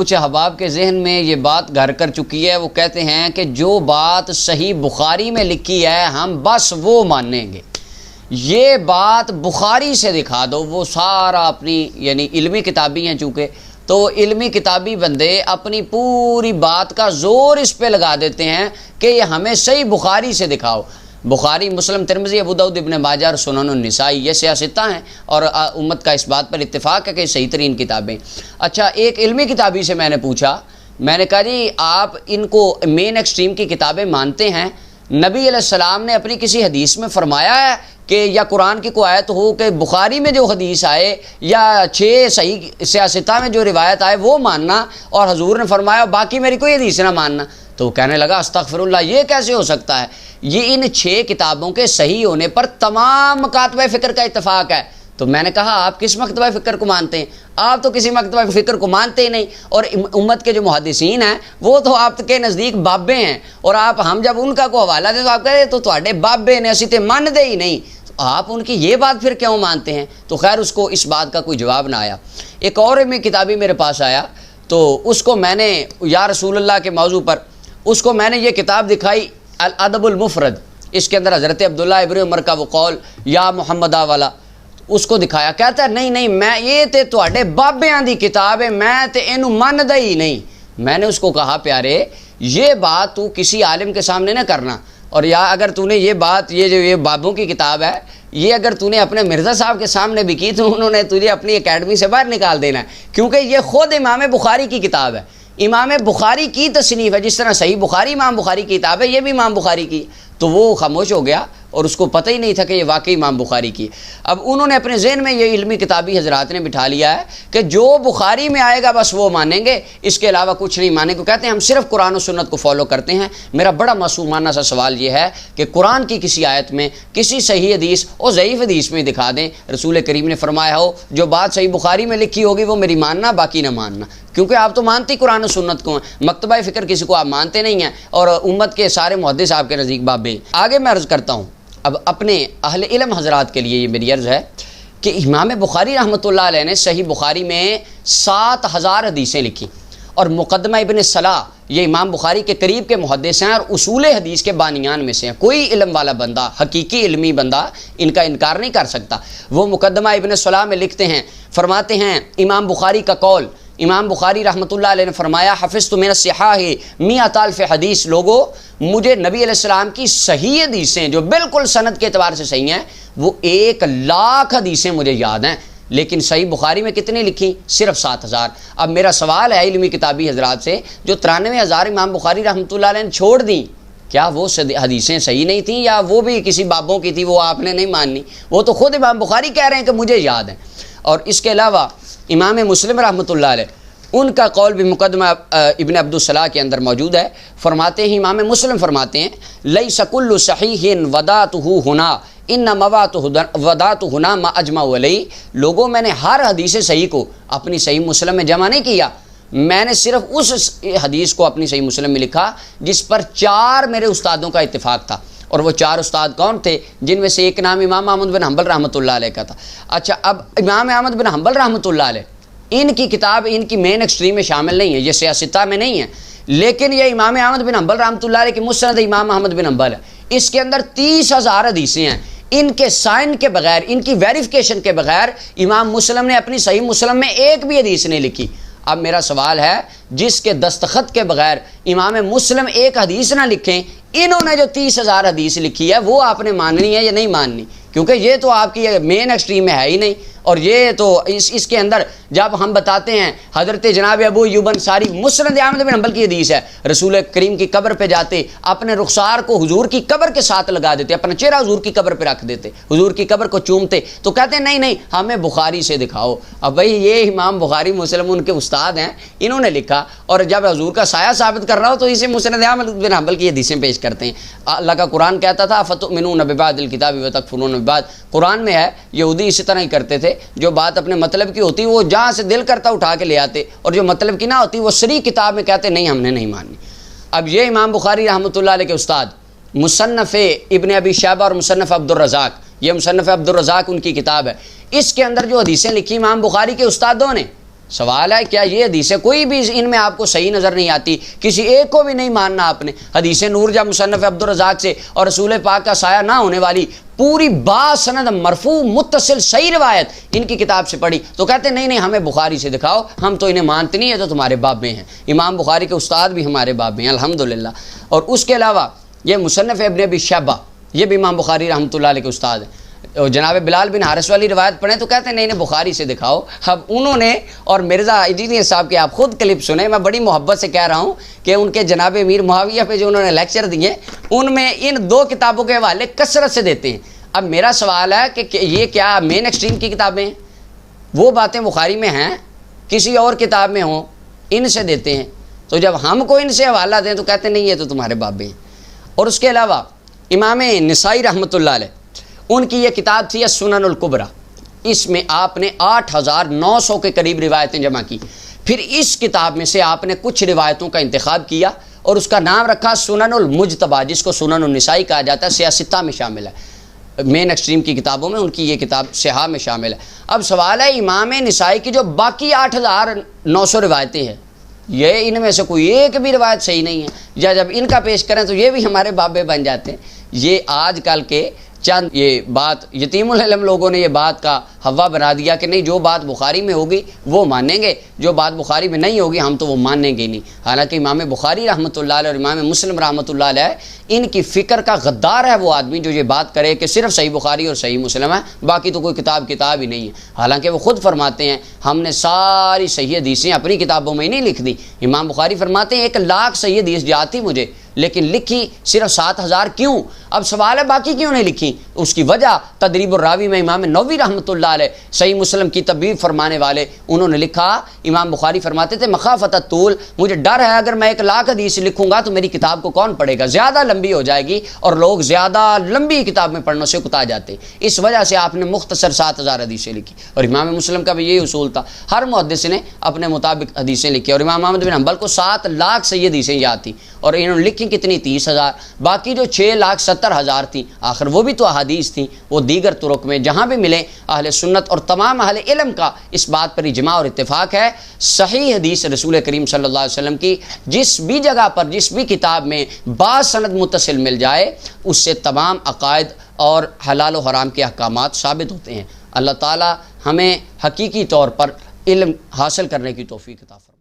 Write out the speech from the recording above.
کچھ احباب کے ذہن میں یہ بات گھر کر چکی ہے، وہ کہتے ہیں کہ جو بات صحیح بخاری میں لکھی ہے ہم بس وہ مانیں گے، یہ بات بخاری سے دکھا دو۔ وہ سارا اپنی یعنی علمی کتابی ہیں چونکہ، تو علمی کتابی بندے اپنی پوری بات کا زور اس پہ لگا دیتے ہیں کہ یہ ہمیں صحیح بخاری سے دکھاؤ۔ بخاری، مسلم، ترمذی، ابو داؤد، ابن ماجہ اور سنن النسائی یہ سیاستہ ہیں، اور امت کا اس بات پر اتفاق ہے کہ صحیح ترین کتابیں۔ اچھا، ایک علمی کتابی سے میں نے پوچھا، میں نے کہا جی آپ ان کو مین ایکسٹریم کی کتابیں مانتے ہیں؟ نبی علیہ السلام نے اپنی کسی حدیث میں فرمایا ہے کہ یا قرآن کی کوئی آیت ہو کہ بخاری میں جو حدیث آئے یا 6 صحیح سیاستہ میں جو روایت آئے وہ ماننا، اور حضور نے فرمایا باقی میری کوئی حدیث نہ ماننا؟ تو وہ کہنے لگا استغفر اللہ، یہ کیسے ہو سکتا ہے؟ یہ ان 6 کتابوں کے صحیح ہونے پر تمام مکاتبہ فکر کا اتفاق ہے۔ تو میں نے کہا آپ کس مکتبہ فکر کو مانتے ہیں؟ آپ تو کسی مکتبہ فکر کو مانتے ہی نہیں، اور امت کے جو محدثین ہیں وہ تو آپ کے نزدیک بابے ہیں، اور آپ ہم جب ان کا کو حوالہ دیں تو آپ کہتے ہیں تو تواڈے بابے نے، اسی تے مان دے ہی نہیں، آپ ان کی یہ بات پھر کیوں مانتے ہیں؟ تو خیر اس کو اس بات کا کوئی جواب نہ آیا۔ ایک اور میں کتابی میرے پاس آیا، تو اس کو میں نے یا رسول اللہ کے موضوع پر اس کو میں نے یہ کتاب دکھائی، الادب المفرد، اس کے اندر حضرت عبداللہ ابن عمر کا وہ قول یا محمدہ والا، اس کو دکھایا، کہتا ہے نہیں میں یہ تے تواڈے بابیاں دی کتاب ہے، میں تے اینو مندا ہی نہیں۔ میں نے اس کو کہا پیارے یہ بات تو کسی عالم کے سامنے نہ کرنا، اور یا اگر تو نے یہ بات یہ جو یہ بابوں کی کتاب ہے یہ اگر تو نے اپنے مرزا صاحب کے سامنے بھی کی تو انہوں نے تجھے اپنی اکیڈمی سے باہر نکال دینا ہے، کیونکہ یہ خود امام بخاری کی کتاب ہے، امام بخاری کی تصنیف ہے، جس طرح صحیح بخاری امام بخاری کی کتاب ہے یہ بھی امام بخاری کی۔ تو وہ خاموش ہو گیا اور اس کو پتہ ہی نہیں تھا کہ یہ واقعی امام بخاری کی۔ اب انہوں نے اپنے ذہن میں یہ علمی کتابی حضرات نے بٹھا لیا ہے کہ جو بخاری میں آئے گا بس وہ مانیں گے، اس کے علاوہ کچھ نہیں مانیں گے۔ کہتے ہیں ہم صرف قرآن و سنت کو فالو کرتے ہیں۔ میرا بڑا معصومانہ سا سوال یہ ہے کہ قرآن کی کسی آیت میں کسی صحیح حدیث اور ضعیف حدیث میں دکھا دیں رسول کریم نے فرمایا ہو جو بات صحیح بخاری میں لکھی ہوگی وہ میری ماننا، باقی نہ ماننا، کیونکہ آپ تو مانتے قرآن و سنت کو ہیں، مکتبہ فکر کسی کو آپ مانتے نہیں ہیں، اور امت کے سارے محدث آپ کے نزدیک بابے۔ آگے میں عرض کرتا ہوں، اب اپنے اہل علم حضرات کے لیے یہ میری عرض ہے کہ امام بخاری رحمۃ اللہ علیہ نے صحیح بخاری میں 7000 حدیثیں لکھی، اور مقدمہ ابن صلاح یہ امام بخاری کے قریب کے محدث ہیں اور اصول حدیث کے بانیان میں سے ہیں۔ کوئی علم والا بندہ، حقیقی علمی بندہ ان کا انکار نہیں کر سکتا۔ وہ مقدمہ ابن صلاح میں لکھتے ہیں، فرماتے ہیں امام بخاری کا قول، امام بخاری رحمۃ اللہ علیہ نے فرمایا حفظت من الصحاح 100,000 حدیث، لوگوں مجھے نبی علیہ السلام کی صحیح حدیثیں جو بالکل سند کے اعتبار سے صحیح ہیں وہ 1,00,000 حدیثیں مجھے یاد ہیں، لیکن صحیح بخاری میں کتنی لکھی؟ صرف 7000۔ اب میرا سوال ہے علمی کتابی حضرات سے، جو 93,000 امام بخاری رحمۃ اللہ علیہ نے چھوڑ دیں، کیا وہ حدیثیں صحیح نہیں تھیں یا وہ بھی کسی بابوں کی تھی وہ آپ نے نہیں ماننی؟ وہ تو خود امام بخاری کہہ رہے ہیں کہ مجھے یاد ہیں۔ اور اس کے علاوہ امام مسلم رحمۃ اللہ علیہ ان کا قول بھی مقدمہ ابن عبدالصلاح کے اندر موجود ہے، فرماتے ہیں امام مسلم فرماتے ہیں لیس کل صحیح وداتہ ہنا ان وداتہ ہنا ما اجمع علیہ، لوگوں میں نے ہر حدیث صحیح کو اپنی صحیح مسلم میں جمع نہیں کیا، میں نے صرف اس حدیث کو اپنی صحیح مسلم میں لکھا جس پر 4 میرے استادوں کا اتفاق تھا، اور وہ 4 استاد کون تھے؟ جن میں سے ایک نام امام احمد بن حنبل رحمۃ اللہ علیہ کا تھا۔ اچھا، اب امام احمد بن حنبل رحمۃ اللہ علیہ ان کی کتاب ان کی مین ایکسٹریم میں شامل نہیں ہے، یہ سیاستہ میں نہیں ہے، لیکن یہ امام احمد بن حنبل رحمۃ اللہ علیہ کی مسند امام احمد بن حنبل ہے، اس کے اندر 30,000 حدیثیں ہیں، ان کے سائن کے بغیر، ان کی ویریفیکیشن کے بغیر امام مسلم نے اپنی صحیح مسلم میں ایک بھی حدیث نہیں لکھی۔ اب میرا سوال ہے جس کے دستخط کے بغیر امام مسلم ایک حدیث نہ لکھیں، انہوں نے جو 30,000 حدیث لکھی ہے وہ آپ نے ماننی ہے یا نہیں ماننی؟ کیونکہ یہ تو آپ کی مین ایکسٹریم میں ہے ہی نہیں، اور یہ تو اس کے اندر جب ہم بتاتے ہیں حضرت جناب ابو ایوب انصاری مسند احمد بن حنبل کی حدیث ہے، رسول کریم کی قبر پہ جاتے اپنے رخسار کو حضور کی قبر کے ساتھ لگا دیتے، اپنا چہرہ حضور کی قبر پہ رکھ دیتے، حضور کی قبر کو چومتے، تو کہتے ہیں نہیں ہمیں بخاری سے دکھاؤ۔ اب بھائی یہ امام بخاری مسلم ان کے استاد ہیں، انہوں نے لکھا، اور جب حضور کا سایہ ثابت کر رہا ہو تو اسے مسند احمد بن حنبل کی حدیثیں پیش کرتے ہیں۔ اللہ کا قرآن کہتا تھا فتؤمنون ببعض الکتاب وتکفرون ببعض، قرآن میں ہے یہودی اسی طرح ہی کرتے تھے، جو بات اپنے مطلب کی ہوتی وہ جہاں سے دل کرتا اٹھا کے لے آتے، اور جو مطلب کی نہ ہوتی وہ صریح کتاب میں کہتے نہیں ہم نے نہیں ماننی۔ اب یہ امام بخاری رحمۃ اللہ علیہ کے استاد مصنف ابن ابی شیبہ اور مصنف عبد الرزاق، یہ مصنف عبد الرزاق ان کی کتاب ہے، اس کے اندر جو حدیثیں لکھی امام بخاری کے استادوں نے سوال ہے کیا یہ حدیث ہے کوئی بھی ان میں آپ کو صحیح نظر نہیں آتی؟ کسی ایک کو بھی نہیں ماننا آپ نے۔ حدیث نور جب مصنف عبدالرزاق سے اور رسول پاک کا سایہ نہ ہونے والی پوری باسند مرفوع متصل صحیح روایت ان کی کتاب سے پڑھی تو کہتے نہیں ہمیں بخاری سے دکھاؤ، ہم تو انہیں مانتے نہیں ہے، تو تمہارے باب میں ہیں۔ امام بخاری کے استاد بھی ہمارے باب میں ہیں الحمدللہ۔ اور اس کے علاوہ یہ مصنف ابن ابی شیبہ، یہ بھی امام بخاری رحمۃ اللہ علیہ کے استاد ہیں۔ جناب بلال بن حارث والی روایت پڑھیں تو کہتے ہیں نہیں بخاری سے دکھاؤ۔ اب انہوں نے اور مرزا انجینئر صاحب کے آپ خود کلپ سنیں، میں بڑی محبت سے کہہ رہا ہوں کہ ان کے جناب امیر معاویہ پہ جو انہوں نے لیکچر دیے ان میں ان دو کتابوں کے حوالے کثرت سے دیتے ہیں۔ اب میرا سوال ہے کہ یہ کیا مین ایکسٹریم کی کتابیں ہیں؟ وہ باتیں بخاری میں ہیں کسی اور کتاب میں ہوں ان سے دیتے ہیں، تو جب ہم کو ان سے حوالہ دیں تو کہتے نہیں یہ تو تمہارے باب میں ہیں۔ اور اس کے علاوہ امام نسائی رحمۃ اللہ علیہ ان کی یہ کتاب تھی السنن الکبریٰ، اس میں آپ نے 8900 کے قریب روایتیں جمع کی۔ پھر اس کتاب میں سے آپ نے کچھ روایتوں کا انتخاب کیا اور اس کا نام رکھا سنن المجتبیٰ، جس کو سنن النسائی کہا جاتا ہے، سیاستہ میں شامل ہے۔ مین ایکسٹریم کی کتابوں میں ان کی یہ کتاب صحاح میں شامل ہے۔ اب سوال ہے امام نسائی کی جو باقی 8900 روایتیں ہیں، یہ ان میں سے کوئی ایک بھی روایت صحیح نہیں ہے، یا جب ان کا پیش کریں تو یہ بھی ہمارے بابے بن جاتے ہیں۔ یہ آج کل کے چند یہ بات یتیم العلم لوگوں نے یہ بات کا ہوا بنا دیا کہ نہیں جو بات بخاری میں ہوگی وہ مانیں گے، جو بات بخاری میں نہیں ہوگی ہم تو وہ مانیں گے نہیں۔ حالانکہ امام بخاری رحمۃ اللہ علیہ اور امام مسلم رحمۃ اللہ علیہ ان کی فکر کا غدار ہے وہ آدمی جو یہ بات کرے کہ صرف صحیح بخاری اور صحیح مسلم ہے، باقی تو کوئی کتاب ہی نہیں ہے۔ حالانکہ وہ خود فرماتے ہیں ہم نے ساری صحیح حدیثیں اپنی کتابوں میں ہی نہیں لکھ دی۔ امام بخاری فرماتے ہیں 1,00,000 صحیح حدیث جاتی مجھے، لیکن لکھی صرف 7,000 کیوں؟ اب سوال ہے باقی کیوں نہیں لکھی؟ اس کی وجہ تدریب الراوی میں امام نووی رحمۃ اللہ علیہ صحیح مسلم کی تبیب فرمانے والے انہوں نے لکھا، امام بخاری فرماتے تھے مخافت الطول، مجھے ڈر ہے اگر میں 1,00,000 حدیث لکھوں گا تو میری کتاب کو کون پڑھے گا، زیادہ لمبی ہو جائے گی اور لوگ زیادہ لمبی کتاب میں پڑھنے سے اکتا جاتے ہیں۔ اس وجہ سے آپ نے مختصر 7,000 حدیثیں لکھی، اور امام مسلم کا بھی یہی اصول تھا، ہر محدث نے اپنے مطابق حدیثیں لکھی۔ اور امام احمد بن حنبل کو 7,00,000 صحیح حدیثیں یاد تھیں اور انہوں نے لکھی کتنی 30,000، باقی جو 6,70,000 تھیں آخر وہ بھی تو احادیث تھیں، وہ دیگر طرق میں جہاں بھی ملے۔ اہل سنت اور تمام اہل علم کا اس بات پر اجماع اور اتفاق ہے، صحیح حدیث رسول کریم صلی اللہ علیہ وسلم کی جس بھی جگہ پر جس بھی کتاب میں باسند متصل مل جائے اس سے تمام عقائد اور حلال و حرام کے احکامات ثابت ہوتے ہیں۔ اللہ تعالی ہمیں حقیقی طور پر علم حاصل کرنے کی توفیق عطا فرمائے۔